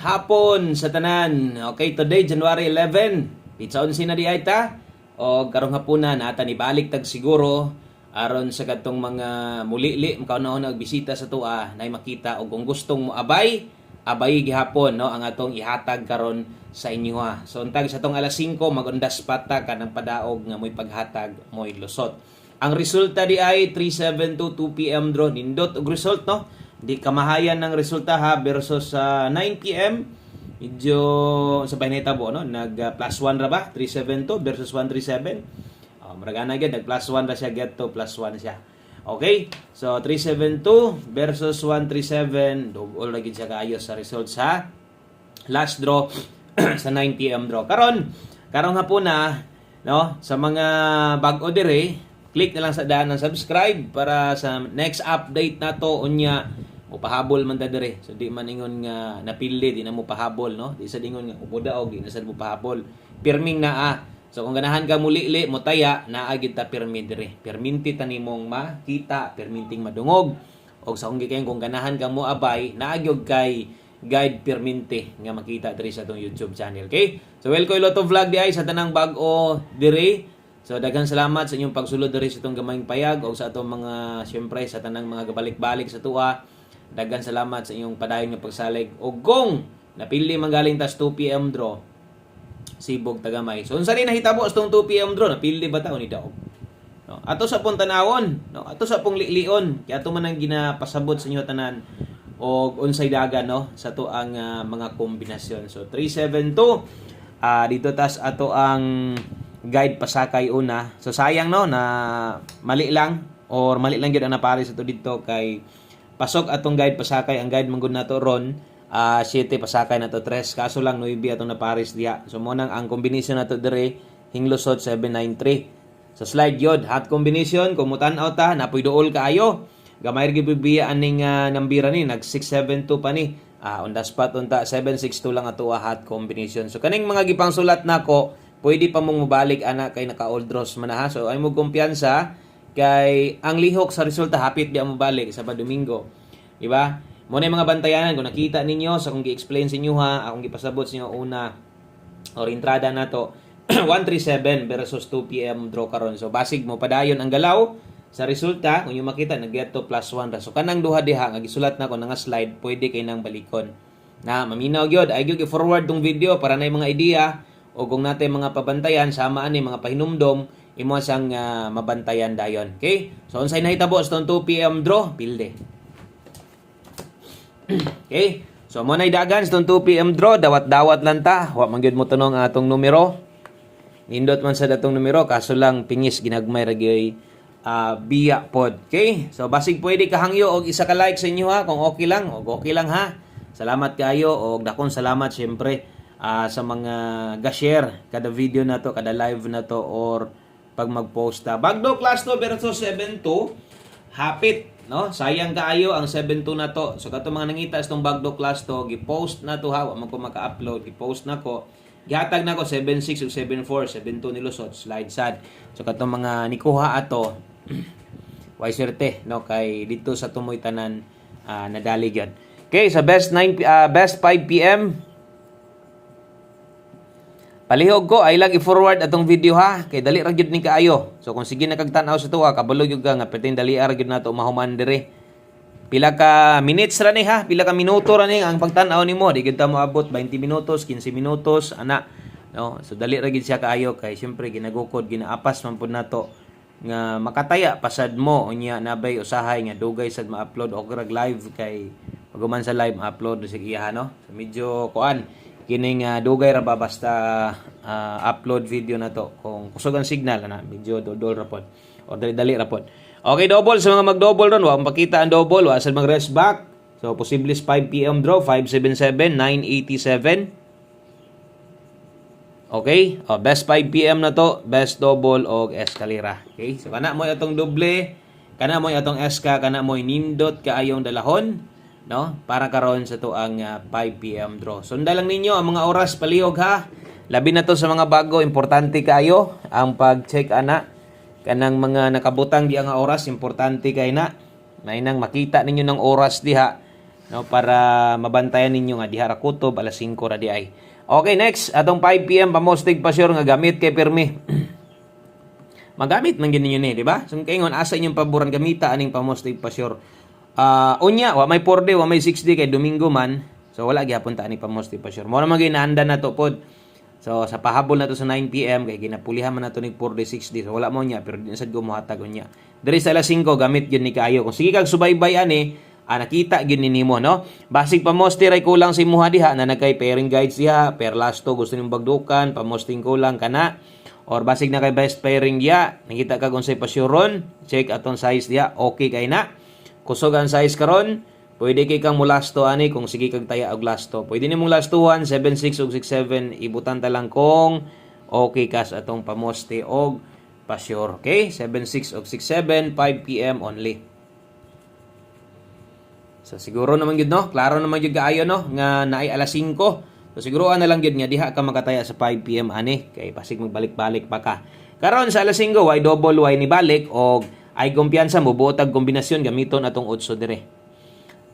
hapon sa tanan. Okay, today January 11. Pizza 11 na di ay ta. O karong hapunan ata ni balik tag siguro aron sa katong mga mulili makauna nagbisita sa tua nay makita og kung gustong mo abay gihapon no ang atong ihatag karon sa inyo ha. So untag sa tong alas 5 magundas pata kanang padaog nga moy paghatag moy lusot. Ang resulta di ay 3:72 2 PM draw nindot og result no. Di kamahayan ng resulta ha versus 9 PM medyo sa pahinitabo no nag plus 1 ra ba 372 versus 137. Maragana gyud nag plus 1 ra siya get to plus 1 siya. Okay? So 372 versus 137 double ra gyud siya kaayo sa result sa last draw sa 9 PM draw. Karong hapon na no sa mga bag-o dire, click na lang sa daan ng subscribe para sa next update nato unya mo pahabol man ta dire. So di man ingon nga napili di na mo pahabol no. Di sa dingon nga ubuda og di na sad mo pahabol. Pirming naa. So kung ganahan ka mulili mo taya naa gid ta pirmi dire. Perminti ta nimong makita, perminting madungog. Og sa kung gikayon kung ganahan ka mo abay naa gyud kay guide perminti nga makita diri sa atong YouTube channel. Okay? So welcome Lotto Vlog di ay sa tanang bag-o dire. So daghang salamat sa inyong pagsulod diri sa itong gamayng payag o sa atong mga syempre sa tanang mga gabalik-balik sa tuwa. Daghang salamat sa inyong padayon nga pagsalig. O kung napili man galing tas 2 PM draw Sibog Tagamay. So unsa rin nahitabo sa 2 PM draw napili ba ta o ni daog? No, ato sa pong tanawon, no, ato sa pong lion. Kaya ato man ang ginapasabot sa inyo tanan og unsay dagan no sa to ang mga kombinasyon. So 372 dito tas ato ang guide pasakay una. So sayang no na mali lang gyud ang napares ato dito kay pasok atong guide pasakay ang guide manggod nato ron 7 pasakay nato 3 kaso lang 9 atong napares diha. So mo nang ang combination nato dire hinglusod 793. So slide yod hot combination kung mutan-aw ta napoy duol kaayo. Gamay gyud biya aning nambira ni nag 672 pa ni. On the spot unta 762 lang ato hot combination. So kaning mga gipang sulat nako pwede pa mong mabalik ana kay naka old draws man ha. So ay mo kumpiyansa kay ang lihok sa resulta hapit di mo balik sa Domingo. Di ba? Mo na mga bantayanan kung nakita ninyo sa kung gi-explain sa inyo ha, akong gipasabot sa inyo una or entrada nato 137 versus 2 PM draw karon. So basig mo padayon ang galaw sa resulta kung yung makita nag-get to plus 1 ra. So kanang duha diha nga gisulat nako nga slide pwede kay nang balikon. Na maminaw gyud ay gyud i-forward tong video para na mga idea o kung natin mga pabantayan sama ani mga pahinumdom imo sang mabantayan dayon. Okay? So unsay nahitabo sa 2 PM draw? Pilde. Okay? So mo nay dagan sa 2 PM draw, dawat-dawat lang ta. Wa man gyud mo tunong atong numero. Nindot man sa datong numero kaso lang pingis ginagmay ra gyud biya pod. Okay? So basig pwede ka hangyo og isa ka like sa inyo ha kung okay lang. Og okay lang ha. Salamat kayo og dakong salamat syempre sa mga ga-share kada video na to, kada live na to or pag mag-post ta. Bagdo class to versus 72 hapit no sayang kaayo ang 72 na to. So kato mga nangita sa tong Bagdo class to gi-post na to ha wa man ko maka-upload gi-post nako gihatag nako 76 ug 74 72 nilusot slide sad. So kato mga nikuha ato way swerte no kay dito sa tumoy tanan nadali gyud. Okay sa best 5 PM palihog ko ay lang i-forward atong video ha kay dali ra gyud ni kaayo. So kung sige nakagtan-aw sa tuwa kabalo gyud ka nga perting dali ra gyud nato mahuman dire. Pila ka minutes ra ni ha, pila ka minuto ra ni ang pagtan-aw nimo. Di gyud ta moabot 20 minutos, 15 minutos ana. No, so dali ra gyud siya kaayo kay syempre ginagukod ginaapas man pud nato nga makataya pasad mo unya nabay usahay nga dugay sad ma-upload og live kay paghuman sa live ma-upload sig iya no. So medyo kuan kining dugay ra ba basta upload video na to kung kusog ang signal na medyo dodol ra pod o dali ra pod. Okay, double sa mga mag-double ron wa makita ang double wa sad mag-rest back. So posible 5 PM draw 577 987. Okay, best 5 PM na to, best double og eskalera. Okay, so kana mo atong doble, kana mo atong eska, kana mo nindot kaayong dalahon no para karon sa to ang 5 PM draw. Sunda lang ninyo ang mga oras palihog ha. Labi na to sa mga bago, importante kayo ang pag-check ana kanang mga nakabutang di nga oras, importante kay na. May nang makita ninyo ng oras diha no, para mabantayan ninyo nga diha ra kutob alas 5 ra di ay. Okay, next atong 5 PM pamostig pa sure nga gamit kay pirmi. Magamit man gid ninyo ni, di ba? So kaingon asa inyong paboran gamita aning pamostig pa sure. Unya wa may 4 day, wa may 6 day kay Domingo man. So wala gyapon ta ani pamostig pa sure. Mo na maginaanda na to pod. So sa pahabol na to sa 9 PM kay ginapulihan man nato ning 4 day 6 day. So wala mo nya pero di sad ko mohatag unya. Diri sa alas 5 gamit gyud ni kaayo. Kung sige kag subaybay ani, nakita gyud ni nimo no. Basig pamosti ray kulang si imuha diha na nagkay pairing guides diha, per lasto gusto nimong bagdukan, pamosting kulang kana. Or basig na kay best pairing diha, nakita kag unsay pasyoron, check aton size diha, okay kay na. Kusog ang size karon, pwede kay kang mulasto ani kung sige kag taya og lasto. Pwede nimong lastuhan 76 ug 67 ibutan ta lang kung okay kas atong pamoste og pasyor. Okay? 76 ug 67 5 PM only. So siguro naman gyud no, klaro naman gyud kaayo no nga naay alas 5. So siguroan na lang gyud nga diha ka makataya sa 5 PM ani kay pasig magbalik-balik pa ka. Karon sa alas 5 way double way ni balik og ay kumpiyansa mo buot og kombinasyon gamiton atong 8 dire.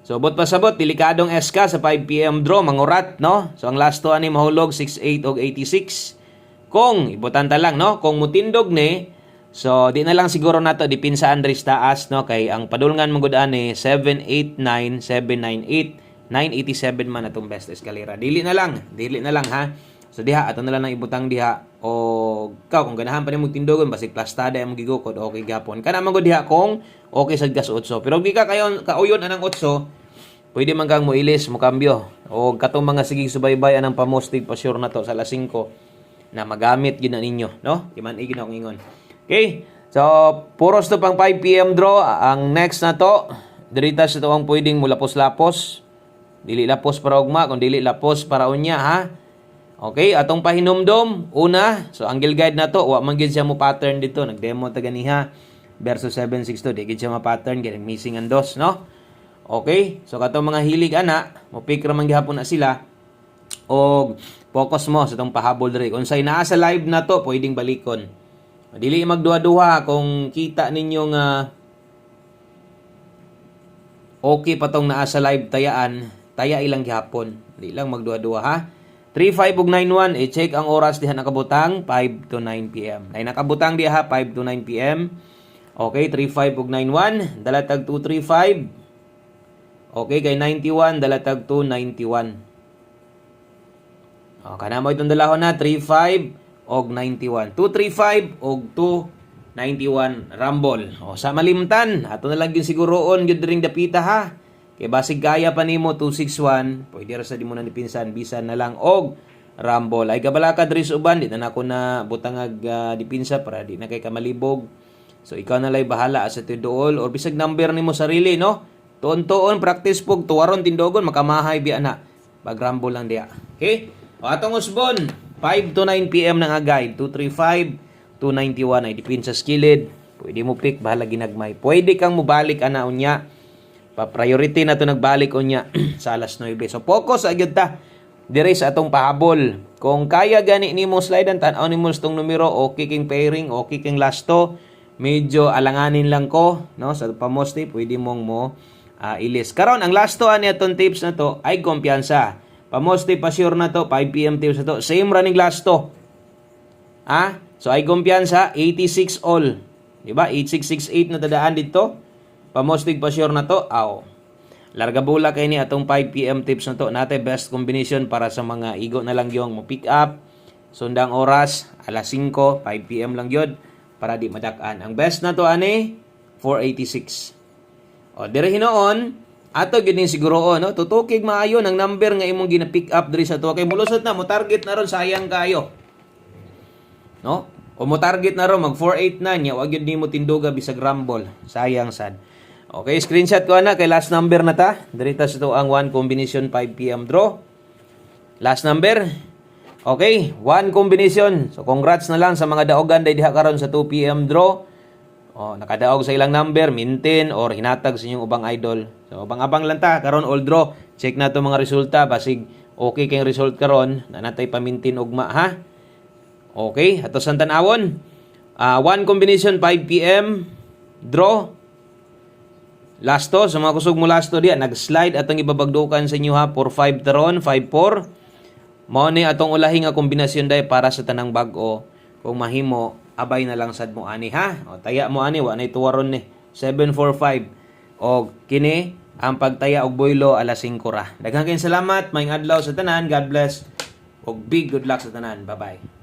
So bot pasabot delikadong SK sa 5 PM draw mangurat no. So ang last to ani mahulog 68 og 86. Kung ibutan ta lang no, kung mutindog ni so di na lang siguro nato dipinsaan diri sa taas no kay ang padulngan mong gud ani 789 798 987 man atong best escalera. Dili na lang ha. So diha ato na lang nang ibutang diha o kaw kung ganahan pa nimo tindogon basig plastada imong gigukod okay gapon. Kana man gud diha kung okay sad gas 8. Pero di ka kayon kauyon anang 8, pwede man kang moilis mo kambyo o katong mga sigig subaybay anang pamostig pa sure na to sa alas 5 na magamit gid na ninyo no. Di man igin akong ingon. Okay? So puros to pang 5 PM draw. Ang next na to dirita sa to ang pwedeng mulapos-lapos. Dili lapos para ugma, kung dili lapos para unya ha. Okay, atong pahinumdom una, so angle guide na to, wa man gid siya mo pattern dito, nagdemo ta ganiha versus 762, di gid siya ma pattern kay missing ang dos, no? Okay, so katong mga hilig ana, mo pick ra man gihapon na sila og focus mo sa tong pahabol diri. Kung say naa sa live na to, pwedeng balikon. Dili magduha-duha kung kita ninyo nga okay pa tong naa sa live tayaan. Taya ilang gihapon. Di lang magduha-duha ha. 35 ug 91 i-check ang oras diha nakabutang 5 to 9 PM. Ay nakabutang diha ha 5 to 9 PM. Okay, 35 ug 91 dalatag 235. Okay, kay 91 dalatag 291. Kana mo itong dalahon na 35 og 91. 235 og 291 rumble. Sa malimtan, ato na lang gyud siguroon gyud ring dapita ha. Kay basig gaya pa nimo 261, pwede ra sa di mo na dipinsan bisan na lang og rumble. Ay kabala ka diri sa uban, di na nako na butangag dipinsa para di na kay kamalibog. So ikaw na lay bahala sa tiduol or bisag number nimo sarili no. Tuon-tuon practice pug tuwaron tindogon makamahay biya na. Pag rumble lang diya. Okay? O atong usbon 5 to 9 PM na nga guide 235 291 ay dipinsa skilled. Pwede mo pick bahala ginagmay. Pwede kang mobalik ana unya. Pa-priority na to nagbalik unya sa alas 9. So focus agyud ta dire sa atong pahabol. Kung kaya gani nimo slide ang tan-aw nimo tong numero okay king pairing, okay king lasto, medyo alanganin lang ko no sa pamoste pwede mong mo ilis. Karon ang lasto ani atong tips na to ay kumpiyansa. Pamoste pa sure na to 5 PM tips na to. Same running lasto. So ay kumpiyansa 86 all. Di ba? 8668 na dadaan dito. Pamostig pa sure na to. Larga bola kay ni atong 5 PM tips na to. Nate best combination para sa mga igo na lang yung mo pick up. Sundang oras alas 5, 5 PM lang yun para di madak-an. Ang best na to ani 486. Dire hinoon ato gid siguroon no. Tutukig maayo ng number nga imong gina-pick up diri sa to. Kay mulusot na mo target na ron sayang kayo. No? O mo target na ron mag 489 nya wa gyud nimo tinduga bisag rumble. Sayang sad. Okay, screenshot ko na kay last number na ta. Dirita sa to ang 1 combination 5 PM draw. Last number. Okay, 1 combination. So congrats na lang sa mga daogan day diha karon sa 2 PM draw. Nakadaog sa ilang number, maintain or hinatag sa inyong ubang idol. So abang-abang lang ta karon all draw. Check na to mga resulta basig okay kay result karon na natay pamintin ugma ha. Okay, ato sa tanawon. 1 combination 5 PM draw. Lasto, sa mga kusog mo lasto diya, nag-slide atong ibabagdukan sa inyo ha, 4-5 taron, 5-4. Mao ni atong ulahi nga kombinasyon day para sa tanang bag-o. Kung mahimo, abay na lang sad mo ani ha. O taya mo ani, wa nay tuwaron ni. 7-4-5. O kini ang pagtaya og boylo alas 5 ra. Daghang kayong salamat, maayong adlaw sa tanan. God bless. Og big good luck sa tanan. Bye-bye.